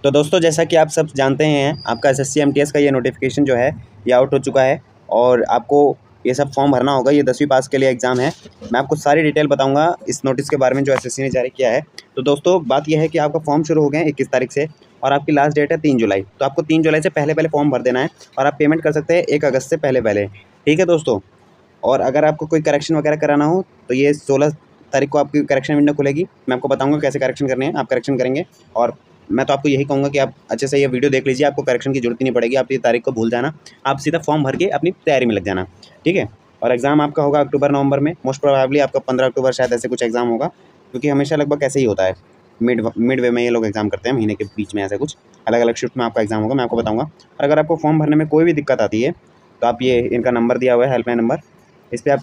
तो दोस्तों जैसा कि आप सब जानते हैं आपका एसएससी एमटीएस का ये नोटिफिकेशन जो है ये आउट हो चुका है और आपको ये सब फॉर्म भरना होगा। ये 10वीं पास के लिए एग्ज़ाम है। मैं आपको सारी डिटेल बताऊंगा इस नोटिस के बारे में जो एसएससी ने जारी किया है। तो दोस्तों बात यह है कि आपका फॉर्म शुरू हो गए 21 तारीख से और आपकी लास्ट डेट है 3 जुलाई। तो आपको 3 जुलाई से पहले पहले फॉर्म भर देना है और आप पेमेंट कर सकते हैं 1 अगस्त से पहले पहले। ठीक है दोस्तों। और अगर आपको कोई करेक्शन वगैरह कराना हो तो ये 16 तारीख को आपकी करेक्शन विंडो खुलेगी। मैं आपको बताऊंगा कैसे करेक्शन करने हैं, आप करेक्शन करेंगे। और मैं तो आपको यही कहूँगा कि आप अच्छे से ये वीडियो देख लीजिए, आपको करेक्शन की जरूरत ही नहीं पड़ेगी। आप ये तारीख को भूल जाना, आप सीधा फॉर्म भर के अपनी तैयारी में लग जाना। ठीक है। और एग्ज़ाम आपका होगा अक्टूबर नवंबर में, मोस्ट प्रोबेबली आपका 15 अक्टूबर शायद ऐसे कुछ एग्ज़ाम होगा, क्योंकि हमेशा लगभग ऐसे ही होता है। मिड वे में ये लोग एग्ज़ाम करते हैं, महीने के बीच में ऐसे कुछ अलग अलग शिफ्ट में आपका एग्ज़ाम होगा, मैं आपको बताऊँगा। और अगर आपको फॉर्म भरने में कोई भी दिक्कत आती है तो आप ये इनका नंबर दिया हुआ है, हेल्पलाइन नंबर, इस पर आप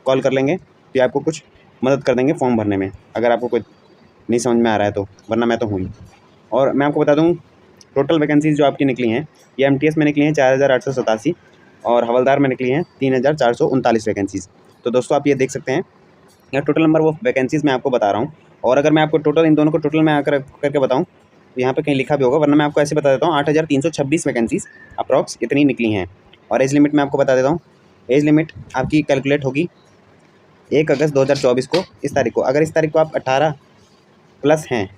कॉल कर लेंगे तो आपको कुछ मदद कर देंगे फॉर्म भरने में, अगर आपको कोई नहीं समझ में आ रहा है तो। वरना मैं तो हूँ ही। और मैं आपको बता दूँ टोटल वैकेंसीज़ जो आपकी निकली हैं ये एमटीएस में निकली हैं 4887 और हवलदार में निकली हैं 3439 वैकेंसीज़। तो दोस्तों आप ये देख सकते हैं यह टोटल नंबर वो वैकेंसीज़ मैं आपको बता रहा हूँ। और अगर मैं आपको टोटल इन दोनों को टोटल में आकर करके बताऊँ तो यहाँ पे कहीं लिखा भी होगा, वरना मैं आपको ऐसे बता देता हूँ 8326 वैकेंसीज़ अप्रॉक्स इतनी निकली हैं। और एज लिमिट मैं आपको बता देता हूँ। एज लिमिट आपकी कैलकुलेट होगी 1 अगस्त 2024 को, इस तारीख को। अगर इस तारीख को आप 18 प्लस हैं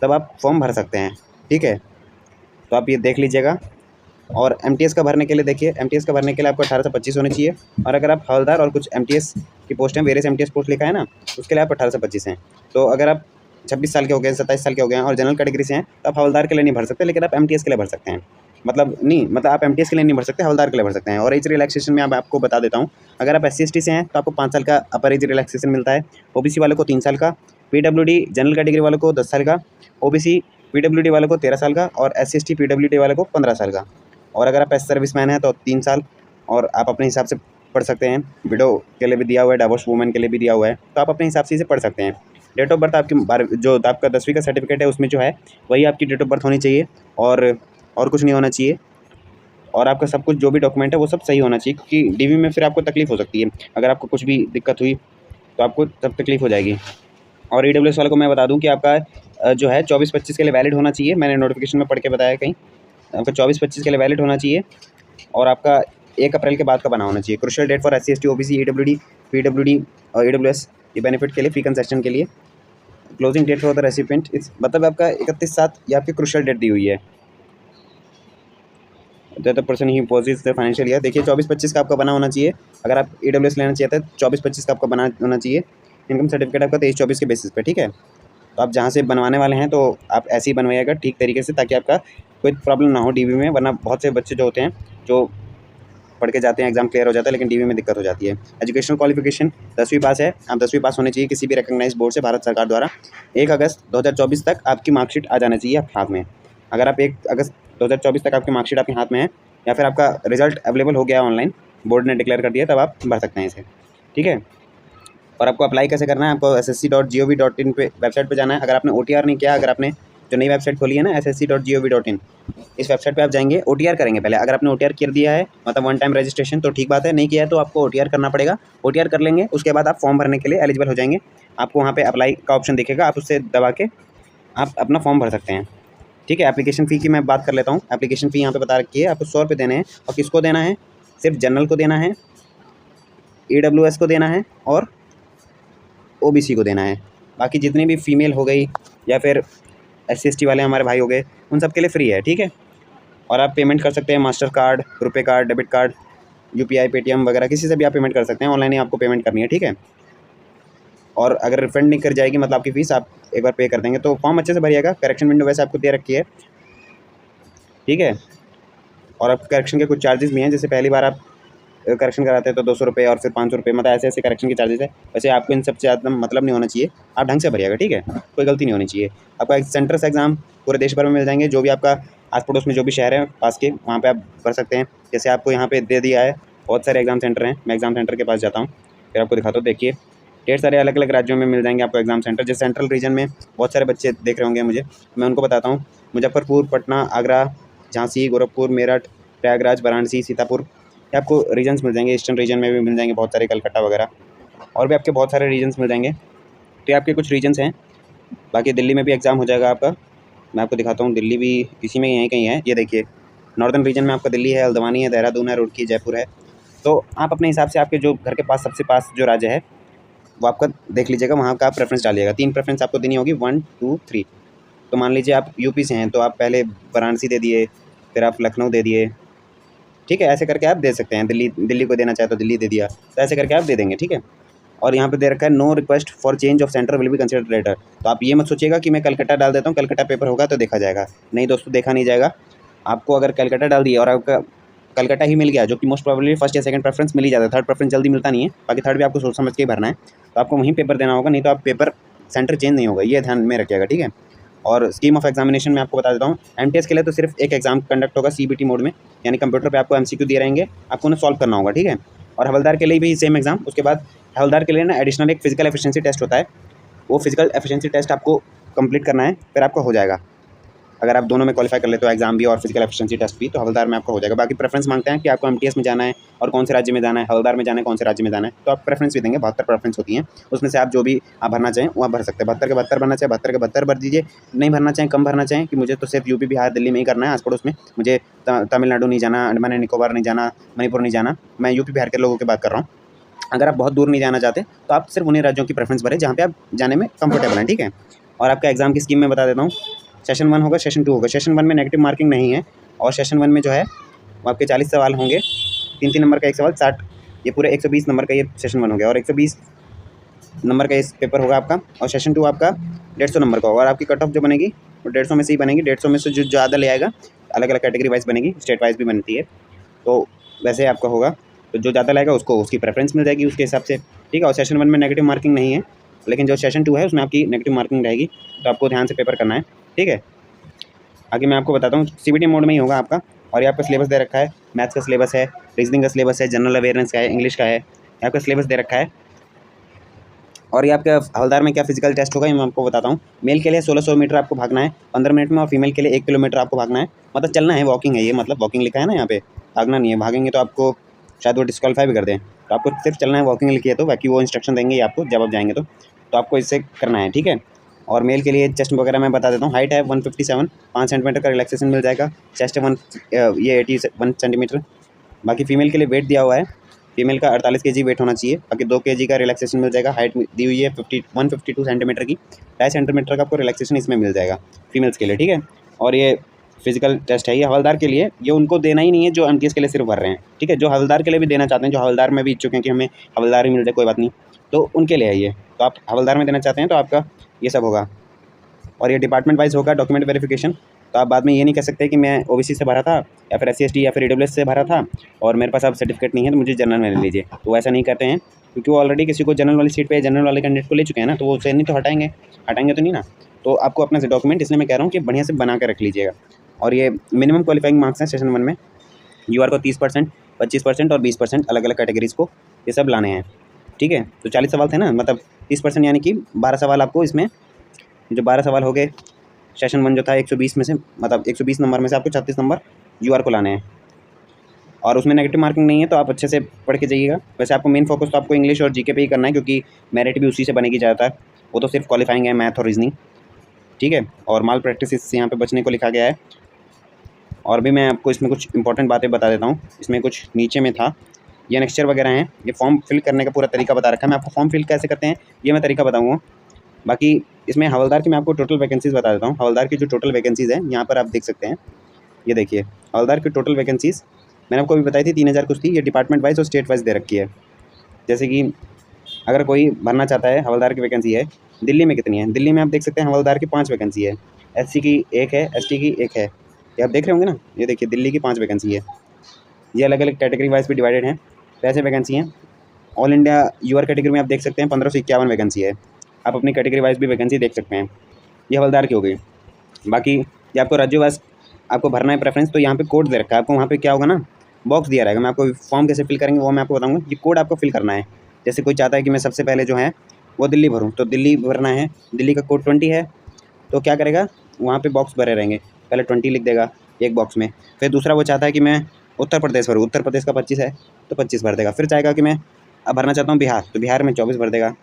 तब आप फॉर्म भर सकते हैं। ठीक है। तो आप ये देख लीजिएगा। और एमटीएस का भरने के लिए देखिए, एमटीएस का भरने के लिए आपको 18 से 25 होनी चाहिए। और अगर आप हवलदार और कुछ एमटीएस की पोस्ट हैं, वेरियस एमटीएस पोस्ट लिखा है ना, उसके लिए आप 18 से 25 हैं। तो अगर आप 26 साल के हो गए, 27 साल के हो गए हैं और जनरल कैटेगरी से हैं तो आप हवलदार के लिए नहीं भर सकते, लेकिन आप एमटीएस के लिए भर सकते हैं। मतलब आप एमटीएस के लिए नहीं भर सकते, हवलदार के लिए भर सकते हैं। और एज रिलैक्सेशन में आपको बता देता हूँ, अगर आप SC/ST से हैं तो आपको 5 साल का अपर एज रिलैक्सेशन मिलता है। ओबीसी वालों को 3 साल का, पीडब्ल्यूडी जनरल कैटेगरी वालों को 10 साल का, ओबीसी पीडब्ल्यूडी वालों को 13 साल का और SC/ST पीडब्ल्यूडी वालों को 15 साल का। और अगर आप सर्विसमैन हैं तो 3 साल। और आप अपने हिसाब से पढ़ सकते हैं। विडो के लिए भी दिया हुआ है, डाइवोर्स वुमेन के लिए भी दिया हुआ है, तो आप अपने हिसाब से इसे पढ़ सकते हैं। डेट ऑफ बर्थ आपकी जो आपका 10वीं का सर्टिफिकेट है उसमें जो है वही आपकी डेट ऑफ बर्थ होनी चाहिए और कुछ नहीं होना चाहिए। और आपका सब कुछ जो भी डॉक्यूमेंट है वो सब सही होना चाहिए, क्योंकि डीवी में फिर आपको तकलीफ हो सकती है। अगर आपको कुछ भी दिक्कत हुई तो आपको तब तकलीफ हो जाएगी। और ईडब्ल्यूएस वालों को मैं बता दूं कि आपका जो है 24-25 के लिए वैलिड होना चाहिए। मैंने नोटिफिकेशन में पढ़ के बताया कहीं, आपका 24-25 के लिए वैलिड होना चाहिए और आपका 1 अप्रैल के बाद का बना होना चाहिए। Crucial date for SC/ST OBC EWD PWD और EWS ये बेनिफिट के लिए, फी कंसेशन के लिए। Closing date for the recipient is मतलब आपका 31/7 ये आपकी क्रुशियल डेट दी हुई है। The person he possesses the financial year. देखिए 24-25 का आपका बना होना चाहिए। अगर आप EWS लेना चाहते हैं 24-25 का आपका बना होना चाहिए। इनकम सर्टिफिकेट आपका 23-24 के बेसिस पे। ठीक है। तो आप जहाँ से बनवाने वाले हैं तो आप ऐसे ही बनवाइएगा ठीक तरीके से, ताकि आपका कोई प्रॉब्लम ना हो डीवी में। वरना बहुत से बच्चे जो होते हैं जो पढ़ के जाते हैं, एग्जाम क्लियर हो जाता है, लेकिन डीवी में दिक्कत हो जाती है। एजुकेशनल क्वालिफिकेशन 10वीं पास है, आप 10वीं पास होनी चाहिए किसी भी रिकॉग्नाइज्ड बोर्ड से भारत सरकार द्वारा। 1 अगस्त 2024 तक आपकी मार्कशीट आ जाना चाहिए हाथ में। अगर आप 1 अगस्त 2024 तक आपकी मार्कशीट आपके हाथ में है या फिर आपका रिजल्ट अवेलेबल हो गया ऑनलाइन, बोर्ड ने डिक्लेयर कर दिया, तब आप भर सकते हैं इसे। ठीक है। और आपको अप्लाई कैसे करना है, आपको ssc.gov.in पे वेबसाइट पे जाना है। अगर आपने OTR नहीं किया, अगर आपने जो नई वेबसाइट खोली है ना ssc.gov.in, इस वेबसाइट पे आप जाएंगे, OTR करेंगे पहले। अगर आपने OTR कर दिया है मतलब 1 टाइम रजिस्ट्रेशन तो ठीक बात है, नहीं किया है तो आपको OTR करना पड़ेगा। OTR कर लेंगे, उसके बाद आप फॉर्म भरने के लिए एलिजिबल हो जाएंगे। आपको वहाँ पे अप्लाई का ऑप्शन दिखेगा, आप उससे दबा के आप अपना फॉर्म भर सकते हैं। ठीक है। एप्लीकेशन फ़ी की मैं बात कर लेता हूँ। एप्लीकेशन फ़ी यहाँ पे बता रखी है, आपको 100 रुपये देने हैं। और किसको देना है? सिर्फ जनरल को देना है, EWS को देना है और OBC को देना है। बाकी जितनी भी फीमेल हो गई या फिर SC/ST वाले हमारे भाई हो गए, उन सब के लिए फ्री है। ठीक है। और आप पेमेंट कर सकते हैं मास्टर कार्ड, रुपए card, debit card, UPI, Paytm वगैरह किसी से भी आप पेमेंट कर सकते हैं। ऑनलाइन ही आपको पेमेंट करनी है। ठीक है। और अगर रिफंड नहीं कर जाएगी मतलब आपकी फ़ीस आप एक बार पे कर देंगे तो फॉर्म अच्छे से भरिएगा। करेक्शन विंडो वैसे आपको दे रखी है। ठीक है। और आपके करेक्शन के कुछ चार्जेस भी हैं, जैसे पहली बार आप करेक्शन कराते हैं तो 200 रुपये और फिर 500 रुपये, मतलब ऐसे ऐसे करेक्शन के चार्जेस है। वैसे आपको इन सबसे ज़्यादा मतलब नहीं होना चाहिए, आप ढंग से भरिएगा। ठीक है। कोई गलती नहीं होनी चाहिए। आपका सेंटर से एग्ज़ाम पूरे देश भर में मिल जाएंगे, जो भी आपका आस पड़ोस में जो भी शहर है पास के, वहाँ पे आप भर सकते हैं। जैसे आपको यहाँ पे दे दिया है, बहुत सारे एग्ज़ाम सेंटर हैं। मैं एग्ज़ाम सेंटर के पास जाता हूँ, फिर आपको दिखाता हूँ। देखिए ढेर सारे अलग अलग राज्यों में मिल जाएंगे आपको एग्ज़ाम सेंटर। जैसे सेंट्रल रीजन में बहुत सारे बच्चे देख रहे होंगे मुझे, मैं उनको बताता हूँ। मुजफ्फरपुर, पटना, आगरा, झांसी, गोरखपुर, मेरठ, प्रयागराज, वाराणसी, सीतापुर, ये आपको रीजन्स मिल जाएंगे। ईस्टर्न रीजन में भी मिल जाएंगे बहुत सारे, कलकत्ता वगैरह, और भी आपके बहुत सारे रीजन्स मिल जाएंगे। तो ये आपके कुछ रीजन्स हैं। बाकी दिल्ली में भी एग्ज़ाम हो जाएगा आपका। मैं आपको दिखाता हूँ, दिल्ली भी इसी में यहीं कहीं है। ये देखिए नॉर्दर्न रीजन में आपका दिल्ली है, हल्द्वानी है, देहरादून है, रुड़की, जयपुर है। तो आप अपने हिसाब से आपके जो घर के पास सबसे पास जो राज्य है वो आपका देख लीजिएगा, वहाँ का आप प्रेफरेंस डालिएगा। 3 प्रेफरेंस आपको देनी होगी, 1 2 3। तो मान लीजिए आप यूपी से हैं तो आप पहले वाराणसी दे दिए, फिर आप लखनऊ दे दिए, ठीक है। ऐसे करके आप दे सकते हैं। दिल्ली को देना चाहे तो दिल्ली दे दिया, तो ऐसे करके आप दे देंगे, ठीक है। और यहाँ पे दे रखा है no request for change of centre will be considered later. तो आप ये मत सोचिएगा कि मैं कलकत्ता डाल देता हूँ, कलकत्ता पेपर होगा तो देखा जाएगा। नहीं दोस्तों, देखा नहीं जाएगा। आपको अगर कलकत्ता डाल दिया और आपका कलकत्ता ही मिल गया, जो कि मोस्ट प्रोबेबली फर्स्ट या सेकंड प्रेफरेंस मिल ही जाता है, थर्ड प्रेफरेंस जल्दी मिलता नहीं है। बाकी थर्ड भी आपको सोच समझ के ही भरना है, तो आपको वहीं पेपर देना होगा, नहीं तो आप पेपर सेंटर चेंज नहीं होगा, ये ध्यान में रखिएगा, ठीक है। और स्कीम ऑफ एग्जामिनेशन में आपको बता देता हूँ, एमटीएस के लिए तो सिर्फ एक एग्जाम कंडक्ट होगा सीबीटी मोड में, यानी कंप्यूटर पे आपको एमसीक्यू दिए रहेंगे, आपको उन्हें सॉल्व करना होगा, ठीक है। और हवलदार के लिए भी सेम एग्जाम। उसके बाद हवलदार के लिए ना एडिशनल एक फिजिकल एफिशिएंसी टेस्ट होता है, वो फिजिकल एफिशिएंसी टेस्ट आपको कंप्लीट करना है, फिर आपका हो जाएगा। अगर आप दोनों में क्वालिफाई कर लेते हो, एग्जाम भी और फिजिकल एफिशिएंसी टेस्ट भी, तो हवलदार में आपका हो जाएगा। बाकी प्रेफरेंस मांगते हैं कि आपको एमटीएस में जाना है और कौन से राज्य में जाना है, हवलदार में जाना है कौन से राज्य में जाना है, तो आप प्रेफरेंस भी देंगे। 72 प्रेफरेंस होती हैं, उसमें से आप जो भी आप भरना चाहें वो आप भर सकते हैं। 72 के 72 भरना चाहें 72 के 72 भर दीजिए। नहीं भरना चाहें, कम भरना चाहें कि मुझे तो सिर्फ यूपी बिहार दिल्ली में ही करना है, आस पड़ोस में मुझे तमिलनाडु नहीं जाना, अंडमान एंड निकोबार नहीं जाना, मणिपुर नहीं जाना, मैं यूपी बिहार के लोगों की बात कर रहा हूँ। अगर आप बहुत दूर नहीं जाना चाहते तो आप सिर्फ उन्हीं राज्यों की प्रेफरेंस भरें जहाँ पे आप जाने में कंफर्टेबल हैं, ठीक है। और आपका एग्जाम की स्कीम में बता देता हूँ, सेशन 1 होगा, सेशन 2 होगा। सेशन 1 में नेगेटिव मार्किंग नहीं है, और सेशन 1 में जो है वो आपके 40 सवाल होंगे, 3-3 नंबर का एक सवाल, 60, ये पूरे 120 नंबर का ये सेशन 1 हो गया। और 120 नंबर का इस पेपर होगा आपका। और सेशन 2 आपका 150 नंबर का होगा। और आपकी कट ऑफ जो बनेगी वो 150 में से ही बनेगी। 150 में से जो ज़्यादा ले आएगा, अलग अलग कैटेगरी वाइज बनेगी, स्टेट वाइज भी बनती है, तो वैसे आपका होगा। तो जो ज़्यादा लाएगा उसको उसकी प्रेफरेंस मिल जाएगी उसके हिसाब से, ठीक है। और सेशन 1 में नेगेटिव मार्किंग नहीं है, लेकिन जो सेशन 2 है उसमें आपकी नेगेटिव मार्किंग रहेगी, तो आपको ध्यान से पेपर करना है, ठीक है। आगे मैं आपको बताता हूँ, सीबीटी मोड में ही होगा आपका। और ये आपका सिलेबस दे रखा है, मैथ्स का सिलेबस है, रीजनिंग का सिलेबस है, जनरल अवेयरनेस का है, इंग्लिश का है, ये आपका सिलेबस दे रखा है। और ये आपका हवलदार में क्या फिजिकल टेस्ट होगा ये मैं आपको बताता हूँ। मेल के लिए 1600 मीटर आपको भागना है 15 मिनट में, और फीमेल के लिए 1 किलोमीटर आपको भागना है, मतलब चलना है, वॉकिंग है ये, मतलब वॉकिंग लिखा है ना यहाँ पे, भागना नहीं है। भागेंगे तो आपको शायद वो डिस्क्वालीफाई भी कर दें, तो आपको सिर्फ चलना है, वॉकिंग लिखी है तो, बाकी वो इंस्ट्रक्शन देंगे आपको जब आप जाएंगे तो आपको इससे करना है, ठीक है। और मेल के लिए चेस्ट वगैरह मैं बता देता हूँ, हाइट है 157, 5 सेंटीमीटर का रिलैक्सेशन मिल जाएगा। चेस्ट है 81 सेंटीमीटर। बाकी फीमेल के लिए वेट दिया हुआ है, फीमेल का 48 केजी वेट होना चाहिए, बाकी 2 केजी का रिलैक्सेशन मिल जाएगा। हाइट दी हुई है 152 सेंटीमीटर की, 2.5 सेंटीमीटर का आपको रिलैक्सेशन इसमें मिल जाएगा फीमेल्स के लिए, ठीक है। और ये फिजिकल टेस्ट है, ये हवलदार के लिए, ये उनको देना ही नहीं है जो एमटीएस के लिए सिर्फ भर रहे हैं, ठीक है। जो हवलदार के लिए भी देना चाहते हैं, जो हवलदार में भी इच्छुक हैं कि हमें हवलदार ही मिल जाए कोई बात नहीं, तो उनके लिए है ये। तो आप हवलदार में देना चाहते हैं तो आपका ये सब होगा। और ये डिपार्टमेंट वाइज होगा डॉक्यूमेंट वेरिफिकेशन। तो आप बाद में ये नहीं कह सकते कि मैं ओबीसी से भरा था या फिर SC/ST या फिर ईडब्ल्यूएस से भरा था और मेरे पास अब सर्टिफिकेट नहीं है तो मुझे जनरल में ले लीजिए, तो ऐसा नहीं करते हैं, क्योंकि वो ऑलरेडी किसी को जनरल वाली सीट पे जनरल वाले कैंडिडेट को ले चुके हैं ना, तो वो उसे नहीं तो हटाएंगे तो नहीं ना। तो आपको अपना डॉक्यूमेंट, इसलिए मैं कह रहा हूँ कि बढ़िया से बना के रख लीजिएगा। और ये मिनिमम क्वालिफाइंग मार्क्स हैं सेशन 1 में, यूआर को 30%, 25% और 20% अलग अलग कैटेगरीज़ को ये सब लाने हैं, ठीक है। तो 40 सवाल थे ना, मतलब 30% यानी कि 12 सवाल आपको इसमें, जो 12 सवाल हो गए सेशन 1 जो था 120 में से, मतलब 120 नंबर में से आपको 36 नंबर यूआर को लाने हैं। और उसमें नेगेटिव मार्किंग नहीं है, तो आप अच्छे से पढ़ के जाइएगा। वैसे आपको मेन फोकस तो आपको इंग्लिश और जीके पे ही करना है, क्योंकि मेरिट भी उसी से बनेगी ज़्यादातर, वो तो सिर्फ क्वालिफाइंग है मैथ और रीजनिंग, ठीक है। और माल प्रैक्टिस इससे यहाँ पे बचने को लिखा गया है। और भी मैं आपको इसमें कुछ इंपॉर्टेंट बातें बता देता हूँ। इसमें कुछ नीचे में था, ये नेक्स्चर वगैरह हैं, ये फॉर्म फिल करने का पूरा तरीका बता रखा है। मैं आपको फॉर्म फिल कैसे करते हैं ये मैं तरीका बताऊँगा। बाकी इसमें हवलदार की मैं आपको टोटल वैकेंसीज़ बता देता हूँ। हवलदार की जो टोटल वैकेंसीज़ हैं यहाँ पर आप देख सकते हैं, ये देखिए हवलदार की टोटल वैकेंसीज़ मैंने आपको अभी बताई थी 3000 कुछ थी, ये डिपार्टमेंट वाइज और स्टेट वाइज दे रखी है। जैसे कि अगर कोई भरना चाहता है, हवलदार की वैकेंसी है, दिल्ली में कितनी है, दिल्ली में आप देख सकते हैं हवलदार की 5 वैकेंसी है, SC की 1 है, ST की 1 है, ये आप देख रहे होंगे ना, ये देखिए दिल्ली की 5 वैकेंसी है। ये अलग अलग कैटेगरी वाइज भी डिवाइडेड हैं, वैसे वैकेंसी हैं। ऑल इंडिया यूआर कैटेगरी में आप देख सकते हैं 1551 वैकेंसी है, आप अपनी कैटेगरी वाइज भी वैकेंसी देख सकते हैं। ये हवलदार की हो गई। बाकी ये आपको राज्य वाइज आपको भरना है प्रेफरेंस, तो यहाँ पे कोड दे रखा है आपको, वहाँ पे क्या होगा ना, बॉक्स दिया रहेगा। मैं आपको फॉर्म कैसे फिल करेंगे वो मैं आपको बताऊँगा, ये कोड आपको फिल करना है। जैसे कोई चाहता है कि मैं सबसे पहले जो है वो दिल्ली भरूँ, तो दिल्ली भरना है, दिल्ली का कोड 20 है, तो क्या करेगा, वहाँ पे बॉक्स भरे रहेंगे, पहले 20 लिख देगा एक बॉक्स में। फिर दूसरा वो चाहता है कि मैं उत्तर प्रदेश भरूँ, उत्तर प्रदेश का 25 है तो 25 भर देगा। फिर चाहेगा कि मैं अब भरना चाहता हूँ बिहार, तो बिहार में 24 भर देगा,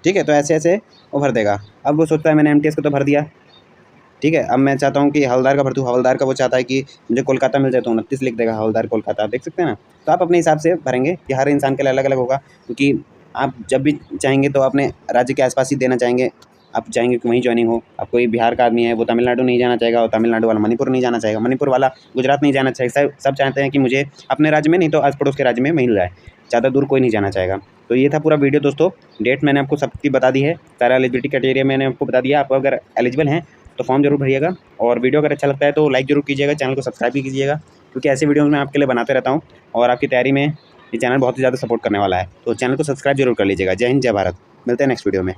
ठीक है। तो ऐसे ऐसे वो भर देगा। अब वो सोचता है मैंने एमटीएस को तो भर दिया, ठीक है। अब मैं चाहता हूँ कि हवलदार का भरतू, हवलदार का वो चाहता है कि मुझे कोलकाता मिल जाए, तो 29 लिख देगा हवलदार कोलकाता, आप देख सकते हैं ना। तो आप अपने हिसाब से भरेंगे कि हर इंसान के लिए अलग अलग होगा, क्योंकि आप जब भी चाहेंगे तो अपने राज्य के आसपास ही देना चाहेंगे, आप चाहेंगे कि वहीं ज्वाइनिंग हो। अब कोई बिहार का आदमी है, वो तमिलनाडु नहीं जाना चाहेगा, और तमिलनाडु वाला मणिपुर नहीं जाना चाहेगा, मणिपुर वाला गुजरात नहीं जाना चाहेगा। सब चाहते हैं कि मुझे अपने राज्य में नहीं तो आस पड़ोस के राज्य में मिल जाए, ज़्यादा दूर कोई नहीं जाना चाहेगा। तो ये था पूरा वीडियो दोस्तों। डेट मैंने आपको सबकी बता दी है, सारा एलिजिबिलिटी क्राइटेरिया मैंने आपको बता दिया। आप अगर एलिजिबल हैं तो फॉर्म जरूर भरिएगा, और वीडियो अगर अच्छा लगता है तो लाइक जरूर कीजिएगा, चैनल को सब्सक्राइब भी कीजिएगा, क्योंकि ऐसे वीडियोज़ मैं आपके लिए बनाते रहता हूँ, और आपकी तैयारी में ये चैनल बहुत ही ज़्यादा सपोर्ट करने वाला है। तो चैनल को सब्सक्राइब जरूर कर लीजिएगा। जय हिंद, जय भारत। मिलते हैं नेक्स्ट वीडियो में।